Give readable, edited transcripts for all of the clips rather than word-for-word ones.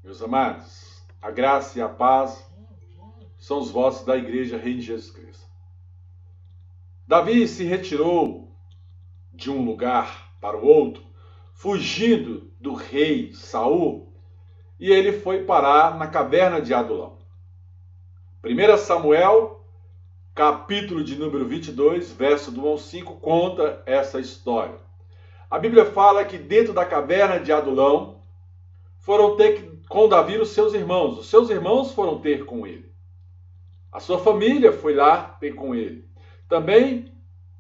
Meus amados, a graça e a paz são os votos da Igreja Rei de Jesus Cristo. Davi se retirou de um lugar para o outro, fugindo do rei Saul, e ele foi parar na caverna de Adulão. 1 Samuel, capítulo de número 22, verso do 1 ao 5, conta essa história. A Bíblia fala que dentro da caverna de Adulão foram ter com Davi os seus irmãos. Os seus irmãos foram ter com ele. A sua família foi lá ter com ele. Também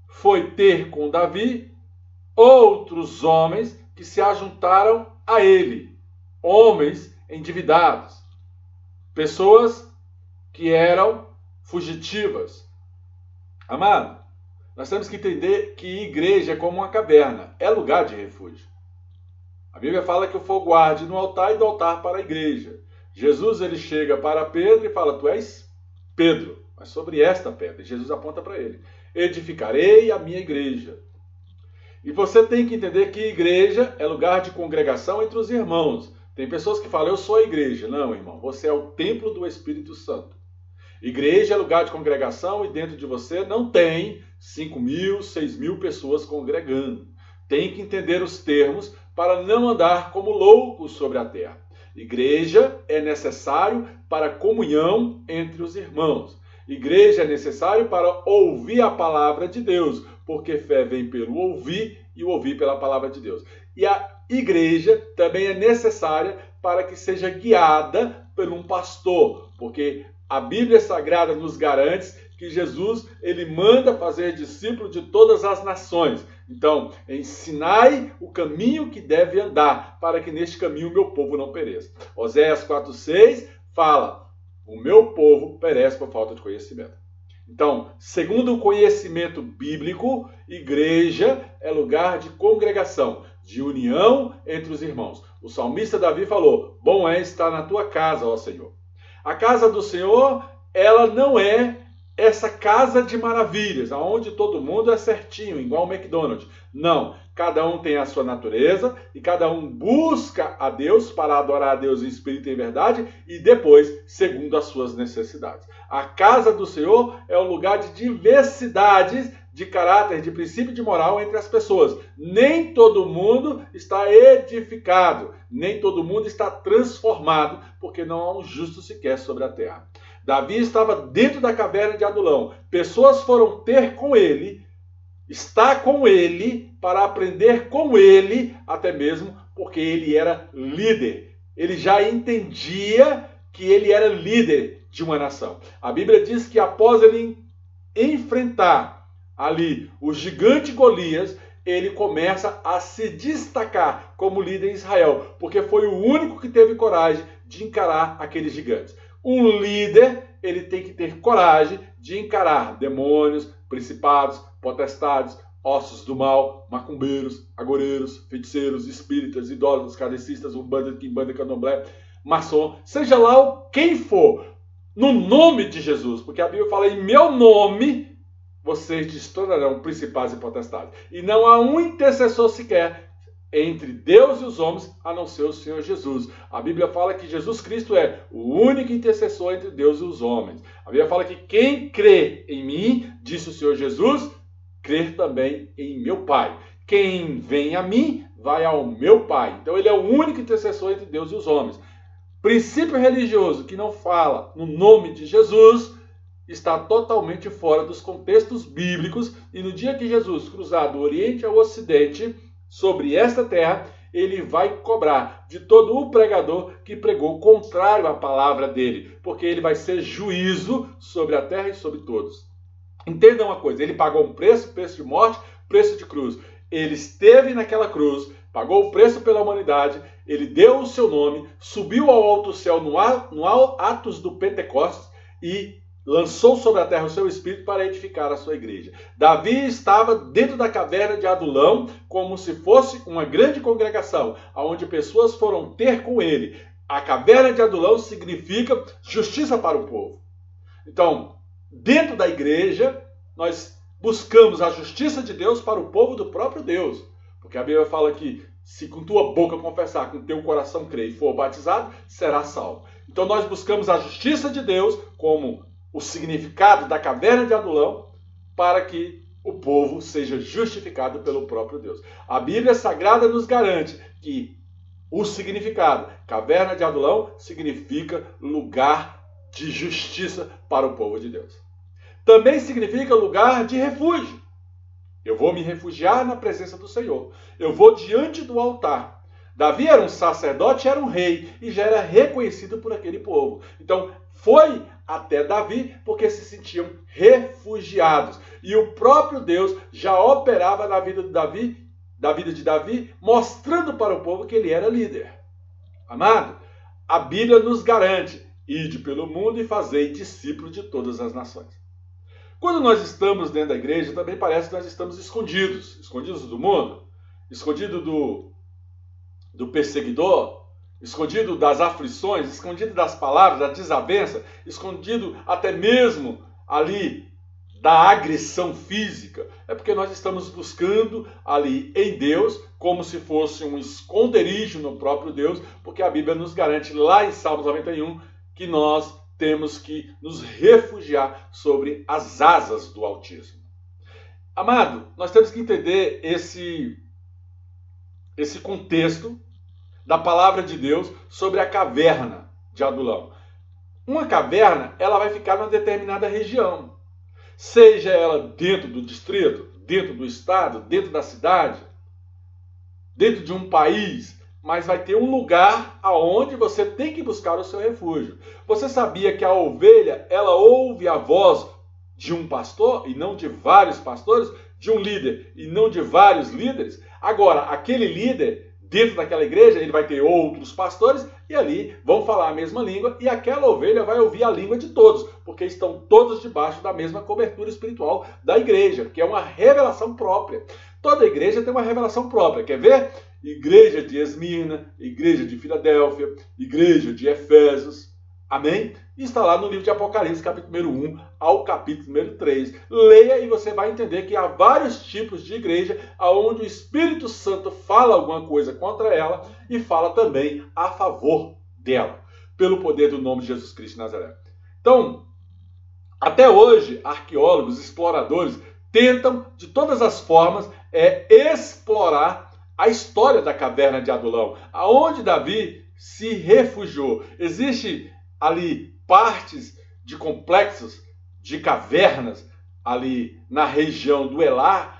foi ter com Davi outros homens que se ajuntaram a ele. Homens endividados. Pessoas que eram fugitivas. Amado, nós temos que entender que igreja é como uma caverna. É lugar de refúgio. A Bíblia fala que o fogo arde no altar e do altar para a igreja. Jesus ele chega para Pedro e fala, tu és Pedro, mas sobre esta pedra. E Jesus aponta para ele, edificarei a minha igreja. E você tem que entender que igreja é lugar de congregação entre os irmãos. Tem pessoas que falam, eu sou a igreja. Não, irmão, você é o templo do Espírito Santo. Igreja é lugar de congregação e dentro de você não tem 5.000, 6.000 pessoas congregando. Tem que entender os termos para não andar como loucos sobre a terra. Igreja é necessário para a comunhão entre os irmãos. Igreja é necessário para ouvir a palavra de Deus, porque fé vem pelo ouvir e o ouvir pela palavra de Deus. E a igreja também é necessária para que seja guiada por um pastor, porque a Bíblia Sagrada nos garante que Jesus ele manda fazer discípulo de todas as nações. Então, ensinai o caminho que deve andar, para que neste caminho o meu povo não pereça. Oséias 4,6 fala, o meu povo perece por falta de conhecimento. Então, segundo o conhecimento bíblico, igreja é lugar de congregação, de união entre os irmãos. O salmista Davi falou, bom é estar na tua casa, ó Senhor. A casa do Senhor, ela não é essa casa de maravilhas, onde todo mundo é certinho, igual o McDonald's. Não, cada um tem a sua natureza e cada um busca a Deus para adorar a Deus em espírito e em verdade e depois, segundo as suas necessidades. A casa do Senhor é um lugar de diversidades de caráter, de princípio de moral entre as pessoas. Nem todo mundo está edificado, nem todo mundo está transformado, porque não há um justo sequer sobre a terra. Davi estava dentro da caverna de Adulão. Pessoas foram ter com ele, estar com ele, para aprender com ele, até mesmo porque ele era líder. Ele já entendia que ele era líder de uma nação. A Bíblia diz que após ele enfrentar ali o gigante Golias, ele começa a se destacar como líder em Israel, porque foi o único que teve coragem de encarar aqueles gigantes. Um líder, ele tem que ter coragem de encarar demônios, principados, potestades, ossos do mal, macumbeiros, agoreiros, feiticeiros, espíritas, idólatras, kardecistas, umbanda, quimbanda, candomblé, maçom, seja lá quem for, no nome de Jesus, porque a Bíblia fala, em meu nome, vocês destornarão principados e potestades. E não há um intercessor sequer entre Deus e os homens, a não ser o Senhor Jesus. A Bíblia fala que Jesus Cristo é o único intercessor entre Deus e os homens. A Bíblia fala que quem crê em mim, disse o Senhor Jesus, crer também em meu Pai. Quem vem a mim, vai ao meu Pai. Então ele é o único intercessor entre Deus e os homens. Princípio religioso que não fala no nome de Jesus está totalmente fora dos contextos bíblicos, e no dia que Jesus cruzar do Oriente ao Ocidente, sobre esta terra, ele vai cobrar de todo o pregador que pregou contrário à palavra dele, porque ele vai ser juízo sobre a terra e sobre todos. Entenda uma coisa, ele pagou um preço, preço de morte, preço de cruz. Ele esteve naquela cruz, pagou o preço pela humanidade, ele deu o seu nome, subiu ao alto céu no Atos do Pentecostes e lançou sobre a terra o seu espírito para edificar a sua igreja. Davi estava dentro da caverna de Adulão como se fosse uma grande congregação, onde pessoas foram ter com ele. A caverna de Adulão significa justiça para o povo. Então, dentro da igreja, nós buscamos a justiça de Deus para o povo do próprio Deus. Porque a Bíblia fala que se com tua boca confessar, com teu coração crer e for batizado, será salvo. Então nós buscamos a justiça de Deus como o significado da caverna de Adulão para que o povo seja justificado pelo próprio Deus. A Bíblia Sagrada nos garante que o significado caverna de Adulão significa lugar de justiça para o povo de Deus. Também significa lugar de refúgio. Eu vou me refugiar na presença do Senhor. Eu vou diante do altar. Davi era um sacerdote, era um rei e já era reconhecido por aquele povo. Então, foi até Davi porque se sentiam refugiados. E o próprio Deus já operava na vida de Davi, mostrando para o povo que ele era líder. Amado, a Bíblia nos garante: ide pelo mundo e fazei discípulos de todas as nações. Quando nós estamos dentro da igreja, também parece que nós estamos escondidos. Escondidos do mundo, escondidos do perseguidor, escondido das aflições, escondido das palavras, da desavença, escondido até mesmo ali da agressão física. É porque nós estamos buscando ali em Deus como se fosse um esconderijo no próprio Deus, porque a Bíblia nos garante lá em Salmos 91 que nós temos que nos refugiar sobre as asas do Altíssimo. Amado, nós temos que entender esse contexto da palavra de Deus sobre a caverna de Adulão. Uma caverna, ela vai ficar numa determinada região. Seja ela dentro do distrito, dentro do estado, dentro da cidade, dentro de um país, mas vai ter um lugar aonde você tem que buscar o seu refúgio. Você sabia que a ovelha, ela ouve a voz de um pastor e não de vários pastores, de um líder e não de vários líderes? Agora, aquele líder, dentro daquela igreja, ele vai ter outros pastores e ali vão falar a mesma língua e aquela ovelha vai ouvir a língua de todos, porque estão todos debaixo da mesma cobertura espiritual da igreja, que é uma revelação própria. Toda igreja tem uma revelação própria. Quer ver? Igreja de Esmirna, igreja de Filadélfia, igreja de Efésios. Amém? Está lá no livro de Apocalipse, capítulo 1 ao capítulo 3. Leia e você vai entender que há vários tipos de igreja onde o Espírito Santo fala alguma coisa contra ela e fala também a favor dela, pelo poder do nome de Jesus Cristo de Nazaré. Então, até hoje, arqueólogos, exploradores, tentam de todas as formas explorar a história da caverna de Adulão, aonde Davi se refugiou. Existe ali partes de complexos, de cavernas, ali na região do Elá,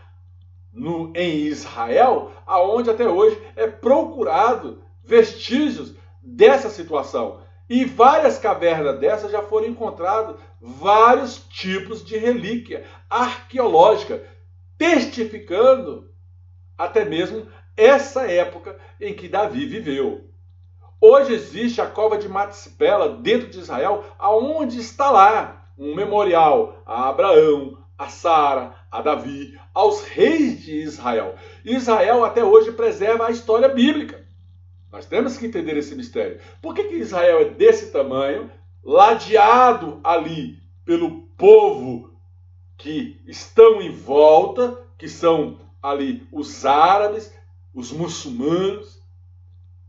em Israel, aonde até hoje é procurado vestígios dessa situação. E várias cavernas dessas já foram encontrados vários tipos de relíquia arqueológica, testificando até mesmo essa época em que Davi viveu. Hoje existe a cova de Macpela dentro de Israel, aonde está lá um memorial a Abraão, a Sara, a Davi, aos reis de Israel. Israel até hoje preserva a história bíblica. Nós temos que entender esse mistério. Por que Israel é desse tamanho, ladeado ali pelo povo que estão em volta, que são ali os árabes, os muçulmanos?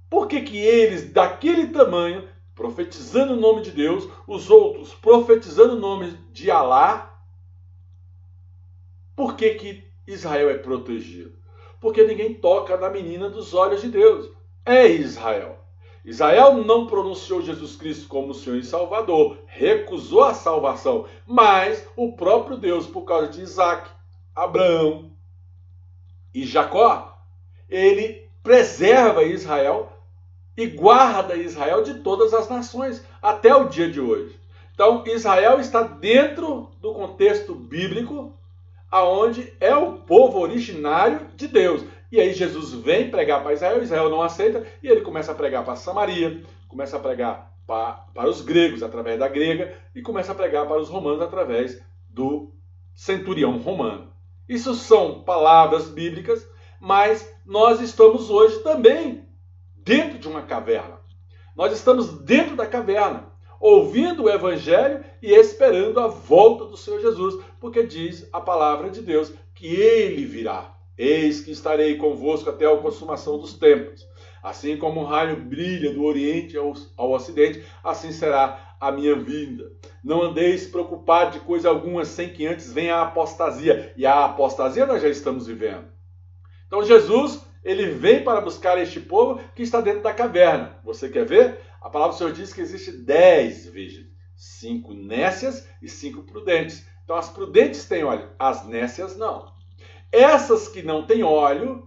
Por que eles, daquele tamanho, profetizando o nome de Deus, os outros profetizando o nome de Alá? Por que Israel é protegido? Porque ninguém toca na menina dos olhos de Deus. É Israel. Israel não pronunciou Jesus Cristo como Senhor e Salvador, recusou a salvação, mas o próprio Deus, por causa de Isaac, Abraão e Jacó, ele preserva Israel e guarda Israel de todas as nações, até o dia de hoje. Então, Israel está dentro do contexto bíblico, aonde é o povo originário de Deus. E aí Jesus vem pregar para Israel, Israel não aceita, e ele começa a pregar para Samaria, começa a pregar para os gregos através da grega, e começa a pregar para os romanos através do centurião romano. Isso são palavras bíblicas, mas nós estamos hoje também dentro de uma caverna. Nós estamos dentro da caverna, ouvindo o Evangelho e esperando a volta do Senhor Jesus, porque diz a palavra de Deus que Ele virá. Eis que estarei convosco até a consumação dos tempos. Assim como um raio brilha do Oriente ao Ocidente, assim será a minha vinda. Não andeis preocupados de coisa alguma, sem que antes venha a apostasia. E a apostasia nós já estamos vivendo. Então Jesus, ele vem para buscar este povo que está dentro da caverna. Você quer ver? A palavra do Senhor diz que existe 10 virgens, 5 nécias e 5 prudentes. Então as prudentes têm óleo, as nécias não. Essas que não têm óleo,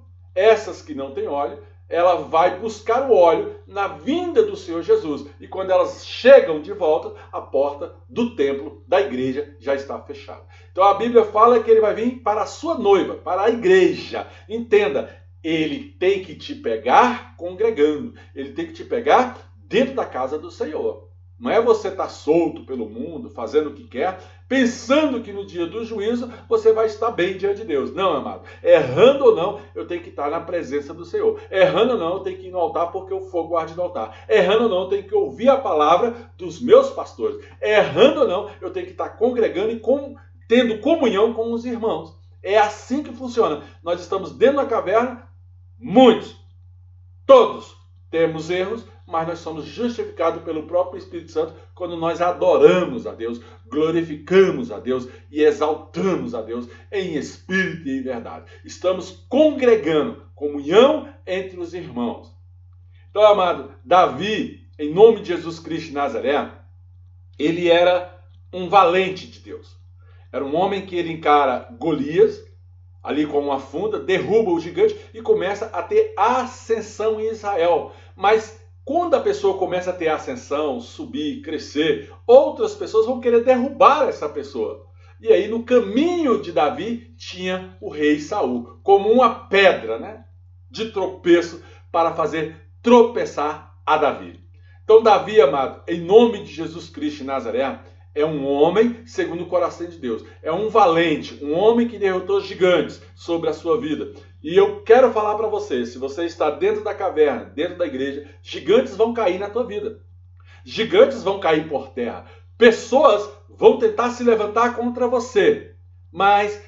ela vai buscar o óleo na vinda do Senhor Jesus. E quando elas chegam de volta, a porta do templo, da igreja, já está fechada. Então a Bíblia fala que ele vai vir para a sua noiva, para a igreja. Entenda, ele tem que te pegar congregando. Ele tem que te pegar dentro da casa do Senhor. Não é você estar solto pelo mundo, fazendo o que quer, pensando que no dia do juízo você vai estar bem diante de Deus. Não, amado. Errando ou não, eu tenho que estar na presença do Senhor. Errando ou não, eu tenho que ir no altar porque o fogo arde no altar. Errando ou não, eu tenho que ouvir a palavra dos meus pastores. Errando ou não, eu tenho que estar congregando e tendo comunhão com os irmãos. É assim que funciona. Nós estamos dentro da caverna, muitos, todos temos erros, mas nós somos justificados pelo próprio Espírito Santo quando nós adoramos a Deus, glorificamos a Deus e exaltamos a Deus em espírito e em verdade. Estamos congregando, comunhão entre os irmãos. Então, amado, Davi, em nome de Jesus Cristo de Nazaré, ele era um valente de Deus. Era um homem que ele encara Golias, ali com uma funda, derruba o gigante e começa a ter ascensão em Israel. Mas quando a pessoa começa a ter ascensão, subir, crescer, outras pessoas vão querer derrubar essa pessoa. E aí no caminho de Davi tinha o rei Saul, como uma pedra, né, de tropeço para fazer tropeçar a Davi. Então Davi, amado, em nome de Jesus Cristo de Nazaré, é um homem segundo o coração de Deus. É um valente, um homem que derrotou gigantes sobre a sua vida. E eu quero falar para você, se você está dentro da caverna, dentro da igreja, gigantes vão cair na tua vida. Gigantes vão cair por terra. Pessoas vão tentar se levantar contra você. Mas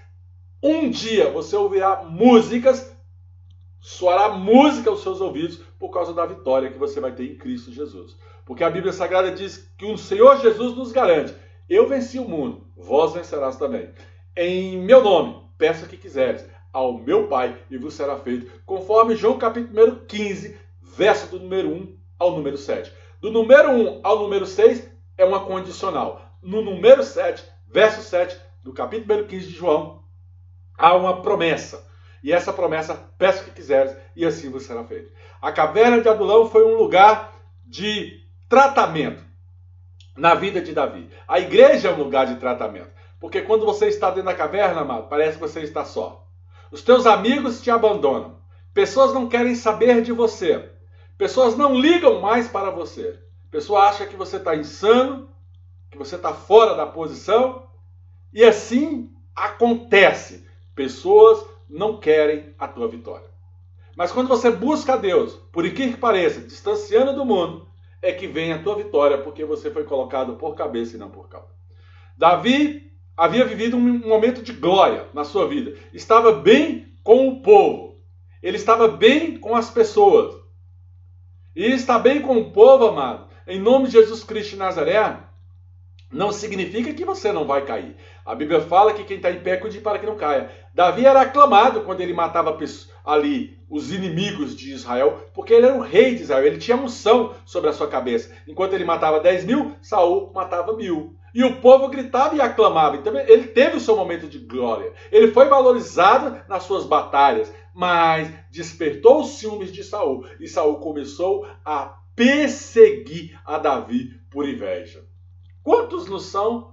um dia você ouvirá músicas, soará música aos seus ouvidos por causa da vitória que você vai ter em Cristo Jesus. Porque a Bíblia Sagrada diz que o Senhor Jesus nos garante: eu venci o mundo, vós vencerás também. Em meu nome, peça o que quiseres ao meu Pai e vos será feito, conforme João capítulo 15, verso do número 1 ao número 7. Do número 1 ao número 6 é uma condicional. No número 7, verso 7, do capítulo 15 de João, há uma promessa. E essa promessa, peça o que quiseres e assim vos será feito. A caverna de Adulão foi um lugar de tratamento na vida de Davi. A igreja é um lugar de tratamento. Porque quando você está dentro da caverna, amado, parece que você está só. Os teus amigos te abandonam. Pessoas não querem saber de você. Pessoas não ligam mais para você. Pessoa acha que você está insano, que você está fora da posição. E assim acontece. Pessoas não querem a tua vitória. Mas quando você busca a Deus, por incrível que pareça, distanciando do mundo, é que vem a tua vitória, porque você foi colocado por cabeça e não por cauda. Davi havia vivido um momento de glória na sua vida. Estava bem com o povo. Ele estava bem com as pessoas. E estar bem com o povo, amado, em nome de Jesus Cristo de Nazaré, não significa que você não vai cair. A Bíblia fala que quem está em pé cuide para que não caia. Davi era aclamado quando ele matava ali os inimigos de Israel, porque ele era o rei de Israel, ele tinha unção sobre a sua cabeça. Enquanto ele matava 10.000, Saul matava 1.000. E o povo gritava e aclamava. Então ele teve o seu momento de glória. Ele foi valorizado nas suas batalhas, mas despertou os ciúmes de Saul. E Saul começou a perseguir a Davi por inveja. Quantos não são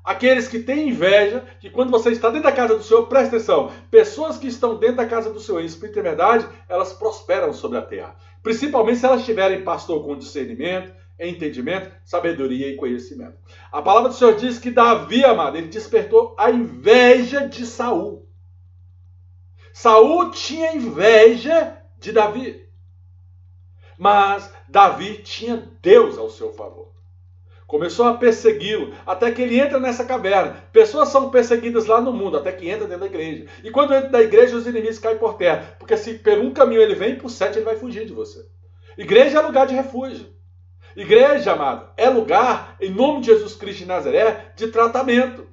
aqueles que têm inveja, que quando você está dentro da casa do Senhor, presta atenção, pessoas que estão dentro da casa do Senhor em espírito e verdade, elas prosperam sobre a terra. Principalmente se elas tiverem pastor com discernimento, entendimento, sabedoria e conhecimento. A palavra do Senhor diz que Davi, amado, ele despertou a inveja de Saul. Saul tinha inveja de Davi. Mas Davi tinha Deus ao seu favor. começou a persegui-lo, até que ele entra nessa caverna. Pessoas são perseguidas lá no mundo, até que entra dentro da igreja. E quando entra da igreja, os inimigos caem por terra. Porque se por um caminho ele vem, por 7 ele vai fugir de você. Igreja é lugar de refúgio. Igreja, amado, é lugar, em nome de Jesus Cristo de Nazaré, de tratamento.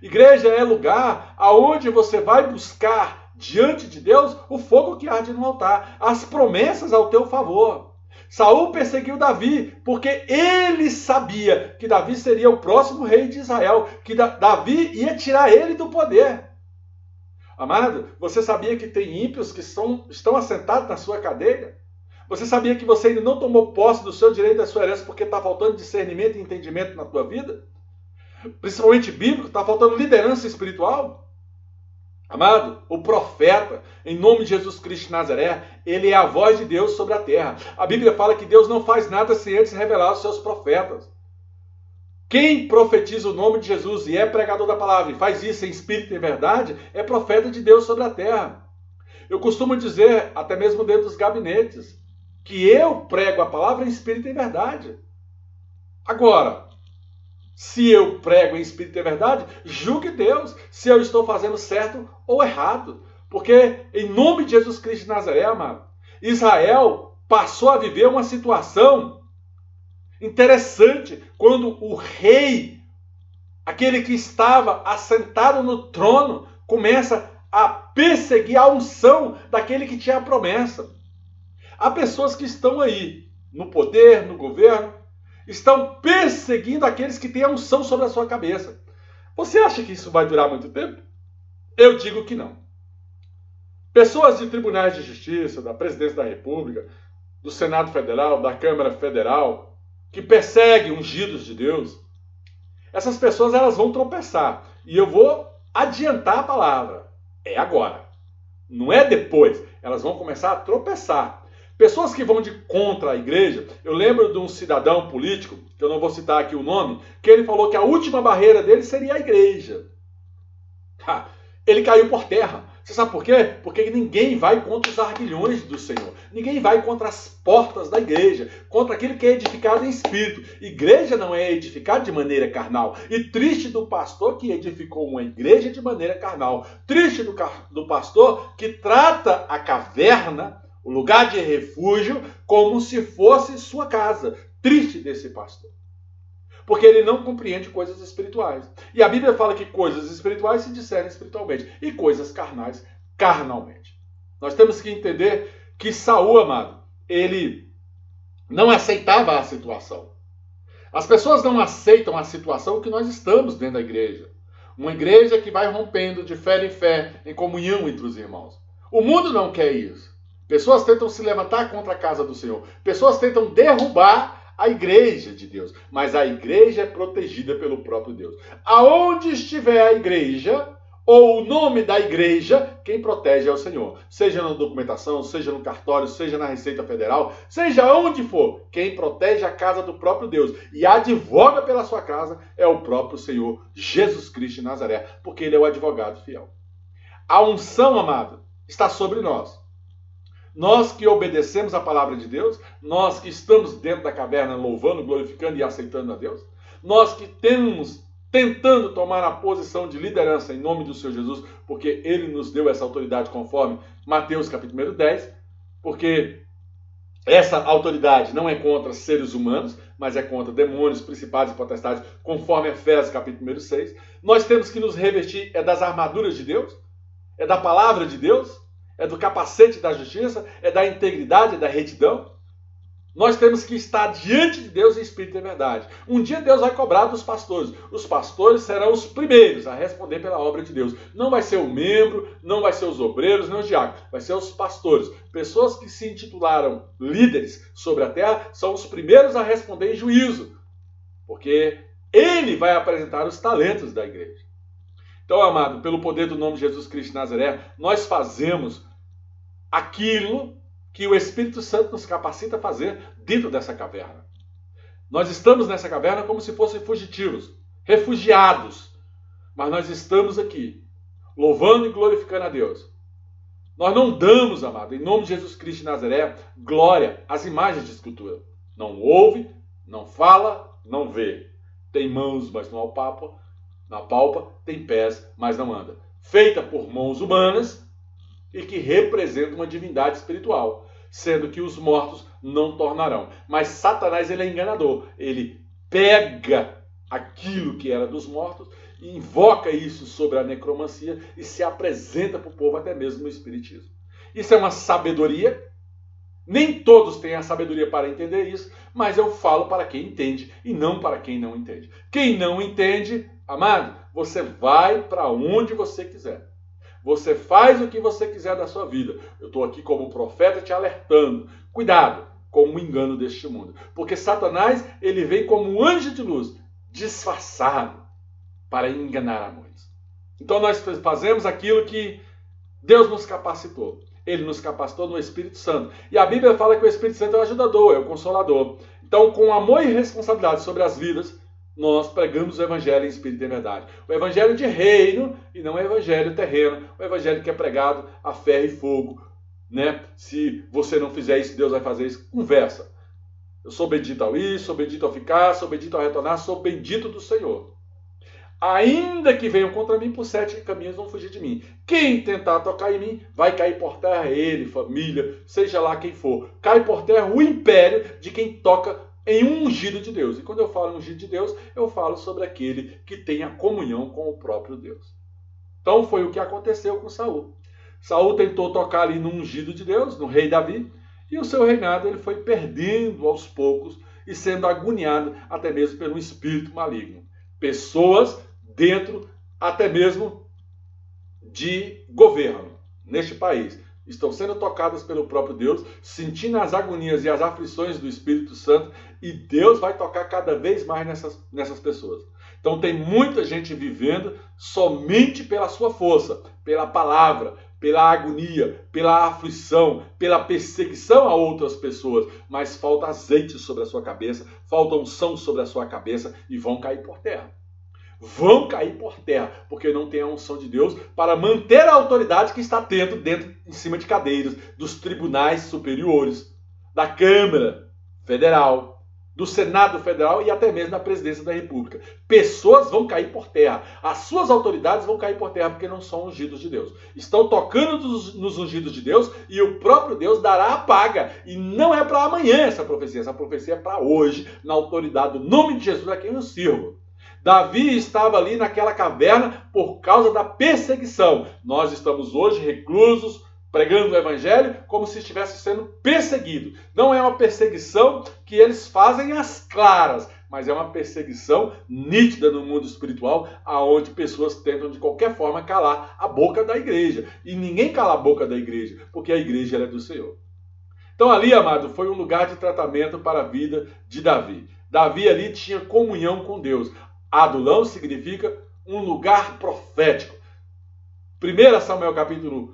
Igreja é lugar aonde você vai buscar diante de Deus o fogo que arde no altar, as promessas ao teu favor. Saul perseguiu Davi porque ele sabia que Davi seria o próximo rei de Israel, que Davi ia tirar ele do poder. Amado, você sabia que tem ímpios que estão assentados na sua cadeira? Você sabia que você ainda não tomou posse do seu direito da sua herança porque está faltando discernimento e entendimento na tua vida? Principalmente bíblico, está faltando liderança espiritual? Amado, o profeta, em nome de Jesus Cristo de Nazaré, ele é a voz de Deus sobre a terra. A Bíblia fala que Deus não faz nada sem antes revelar os seus profetas. Quem profetiza o nome de Jesus e é pregador da palavra e faz isso em espírito e em verdade, é profeta de Deus sobre a terra. Eu costumo dizer, até mesmo dentro dos gabinetes, que eu prego a palavra em espírito e em verdade. Agora, se eu prego em espírito e verdade, julgue Deus se eu estou fazendo certo ou errado. Porque, em nome de Jesus Cristo de Nazaré, amado, Israel passou a viver uma situação interessante quando o rei, aquele que estava assentado no trono, começa a perseguir a unção daquele que tinha a promessa. Há pessoas que estão aí, no poder, no governo, estão perseguindo aqueles que têm a unção sobre a sua cabeça. Você acha que isso vai durar muito tempo? Eu digo que não. Pessoas de tribunais de justiça, da presidência da República, do Senado Federal, da Câmara Federal, que perseguem ungidos de Deus, essas pessoas elas vão tropeçar. E eu vou adiantar a palavra. É agora. Não é depois. Elas vão começar a tropeçar. Pessoas que vão de contra a igreja, eu lembro de um cidadão político, que eu não vou citar aqui o nome, que ele falou que a última barreira dele seria a igreja. Ele caiu por terra. Você sabe por quê? Porque ninguém vai contra os arguilhões do Senhor. Ninguém vai contra as portas da igreja, contra aquele que é edificado em espírito. Igreja não é edificada de maneira carnal. E triste do pastor que edificou uma igreja de maneira carnal. Triste do pastor que trata a caverna, o lugar de refúgio, como se fosse sua casa. Triste desse pastor. Porque ele não compreende coisas espirituais. E a Bíblia fala que coisas espirituais se discernem espiritualmente. E coisas carnais, carnalmente. Nós temos que entender que Saul, amado, ele não aceitava a situação. As pessoas não aceitam a situação que nós estamos dentro da igreja. Uma igreja que vai rompendo de fé em fé, em comunhão entre os irmãos. O mundo não quer isso. Pessoas tentam se levantar contra a casa do Senhor. Pessoas tentam derrubar a igreja de Deus. Mas a igreja é protegida pelo próprio Deus. Aonde estiver a igreja, ou o nome da igreja, quem protege é o Senhor. Seja na documentação, seja no cartório, seja na Receita Federal, seja onde for, quem protege a casa do próprio Deus e advoga pela sua casa é o próprio Senhor Jesus Cristo de Nazaré, porque Ele é o advogado fiel. A unção, amado, está sobre nós. Nós que obedecemos a palavra de Deus, nós que estamos dentro da caverna louvando, glorificando e aceitando a Deus, nós que temos tentando tomar a posição de liderança em nome do Senhor Jesus, porque Ele nos deu essa autoridade conforme Mateus capítulo 10, porque essa autoridade não é contra seres humanos, mas é contra demônios, principados e potestades, conforme Efésios capítulo 6. Nós temos que nos revestir das armaduras de Deus, é da palavra de Deus, é do capacete da justiça, é da integridade, da retidão. Nós temos que estar diante de Deus em espírito e verdade. Um dia Deus vai cobrar dos pastores. Os pastores serão os primeiros a responder pela obra de Deus. Não vai ser o membro, não vai ser os obreiros, nem os diáconos. Vai ser os pastores. Pessoas que se intitularam líderes sobre a terra são os primeiros a responder em juízo. Porque Ele vai apresentar os talentos da igreja. Então, amado, pelo poder do nome de Jesus Cristo de Nazaré, nós fazemos aquilo que o Espírito Santo nos capacita a fazer dentro dessa caverna. Nós estamos nessa caverna como se fossem fugitivos, refugiados. Mas nós estamos aqui, louvando e glorificando a Deus. Nós não damos, amado, em nome de Jesus Cristo de Nazaré, glória às imagens de escultura. Não houve, Não fala, não vê. Tem mãos, mas não apalpa, tem pés, mas não anda. Feita por mãos humanas e que representa uma divindade espiritual, sendo que os mortos não tornarão. Mas Satanás, ele é enganador. Ele pega aquilo que era dos mortos e invoca isso sobre a necromancia e se apresenta para o povo até mesmo no espiritismo. Isso é uma sabedoria. Nem todos têm a sabedoria para entender isso, mas eu falo para quem entende e não para quem não entende. Quem não entende, amado, você vai para onde você quiser. Você faz o que você quiser da sua vida. Eu estou aqui como profeta te alertando. Cuidado com o engano deste mundo. Porque Satanás, ele vem como um anjo de luz, disfarçado, para enganar a muitos. Então nós fazemos aquilo que Deus nos capacitou. Ele nos capacitou no Espírito Santo. E a Bíblia fala que o Espírito Santo é o ajudador, é o consolador. Então, com amor e responsabilidade sobre as vidas, nós pregamos o Evangelho em Espírito e em verdade. O Evangelho de reino e não o Evangelho terreno. O Evangelho que é pregado a ferro e fogo. Né? Se você não fizer isso, Deus vai fazer isso. Conversa. Eu sou bendito ao ir, sou bendito ao ficar, sou bendito ao retornar, sou bendito do Senhor. Ainda que venham contra mim por 7 caminhos, vão fugir de mim. Quem tentar tocar em mim, vai cair por terra ele, família, seja lá quem for. Cai por terra o império de quem toca em um ungido de Deus. E quando eu falo ungido de Deus, eu falo sobre aquele que tem a comunhão com o próprio Deus. Então foi o que aconteceu com Saul. Saul tentou tocar ali no ungido de Deus, no rei Davi, e o seu reinado ele foi perdendo aos poucos e sendo agoniado até mesmo pelo espírito maligno. Pessoas dentro até mesmo de governo neste país estão sendo tocadas pelo próprio Deus, sentindo as agonias e as aflições do Espírito Santo, e Deus vai tocar cada vez mais nessas pessoas. Então tem muita gente vivendo somente pela sua força, pela palavra, pela agonia, pela aflição, pela perseguição a outras pessoas, mas falta azeite sobre a sua cabeça, falta unção sobre a sua cabeça e vão cair por terra. Vão cair por terra, porque não tem a unção de Deus para manter a autoridade que está tendo dentro, em cima de cadeiras, dos tribunais superiores, da Câmara Federal, do Senado Federal e até mesmo da Presidência da República. Pessoas vão cair por terra. As suas autoridades vão cair por terra porque não são ungidos de Deus. Estão tocando nos ungidos de Deus e o próprio Deus dará a paga. E não é para amanhã essa profecia é para hoje, na autoridade do nome de Jesus a quem eu sirvo. Davi estava ali naquela caverna por causa da perseguição. Nós estamos hoje reclusos, pregando o Evangelho como se estivesse sendo perseguido. Não é uma perseguição que eles fazem às claras, mas é uma perseguição nítida no mundo espiritual, aonde pessoas tentam de qualquer forma calar a boca da igreja. E ninguém cala a boca da igreja, porque a igreja é do Senhor. Então ali, amado, foi um lugar de tratamento para a vida de Davi. Davi ali tinha comunhão com Deus. Adulão significa um lugar profético. 1 Samuel capítulo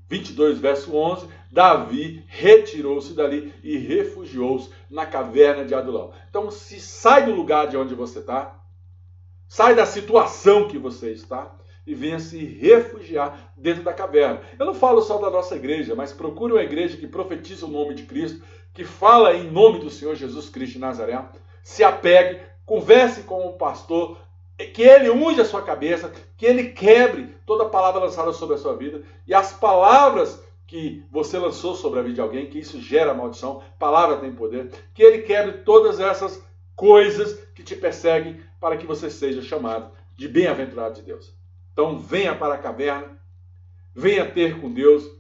22, verso 11, Davi retirou-se dali e refugiou-se na caverna de Adulão. Então, se sai do lugar de onde você está, sai da situação que você está e venha se refugiar dentro da caverna. Eu não falo só da nossa igreja, mas procure uma igreja que profetiza o nome de Cristo, que fala em nome do Senhor Jesus Cristo de Nazaré, se apegue, converse com o pastor, que ele unja a sua cabeça, que ele quebre toda a palavra lançada sobre a sua vida e as palavras que você lançou sobre a vida de alguém, que isso gera maldição, palavra tem poder, que ele quebre todas essas coisas que te perseguem para que você seja chamado de bem-aventurado de Deus. Então venha para a caverna, venha ter com Deus,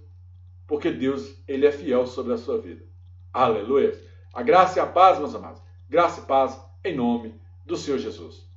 porque Deus ele é fiel sobre a sua vida. Aleluia! A graça e a paz, meus amados, graça e paz em nome do Senhor Jesus.